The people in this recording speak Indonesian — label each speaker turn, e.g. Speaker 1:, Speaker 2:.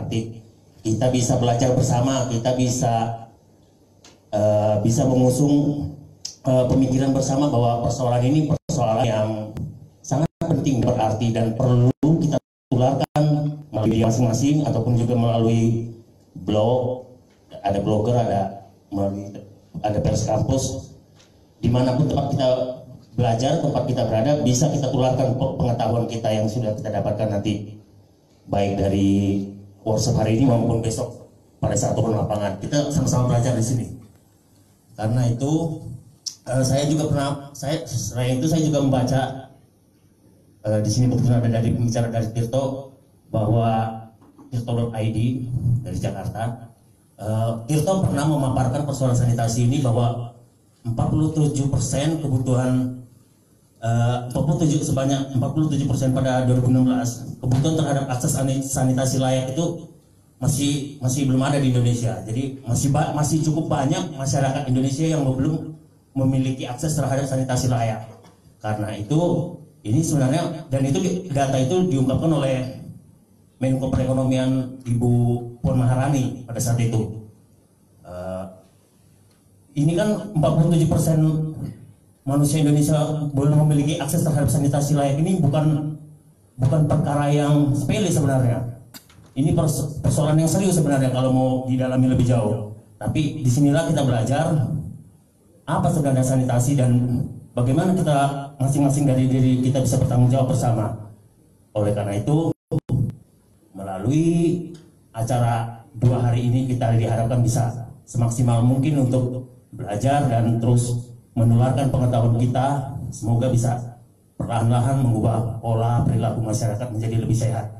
Speaker 1: berarti kita bisa belajar bersama, kita bisa mengusung pemikiran bersama bahwa persoalan ini persoalan yang sangat penting, berarti, dan perlu kita tularkan melalui masing-masing ataupun juga melalui blog, ada blogger, ada pers kampus, dimanapun tempat kita belajar, tempat kita berada, bisa kita tularkan pengetahuan kita yang sudah kita dapatkan nanti, baik dari workshop hari ini maupun besok pada saat turun lapangan. Kita sama-sama belajar di sini. Karena itu saya juga membaca di sini kebetulan ada dari pembicara dari Tirto, bahwa Tirto.id dari Jakarta, Tirto pernah memaparkan persoalan sanitasi ini bahwa 47% kebutuhan sebanyak 47% pada 2016 kebutuhan terhadap akses sanitasi layak itu masih belum ada di Indonesia. Jadi masih cukup banyak masyarakat Indonesia yang belum memiliki akses terhadap sanitasi layak. Karena itu ini sebenarnya, dan itu data itu diungkapkan oleh Menko Perekonomian Ibu Puan Maharani pada saat itu. Ini kan 47% manusia Indonesia belum memiliki akses terhadap sanitasi layak. Ini bukan perkara yang sepele sebenarnya. Ini persoalan yang serius sebenarnya kalau mau didalami lebih jauh. Tapi disinilah kita belajar apa sebenarnya sanitasi dan bagaimana kita masing-masing dari diri kita bisa bertanggung jawab bersama. Oleh karena itu, melalui acara 2 hari ini kita diharapkan bisa semaksimal mungkin untuk belajar dan terus menularkan pengetahuan kita. Semoga bisa perlahan-lahan mengubah pola perilaku masyarakat menjadi lebih sehat.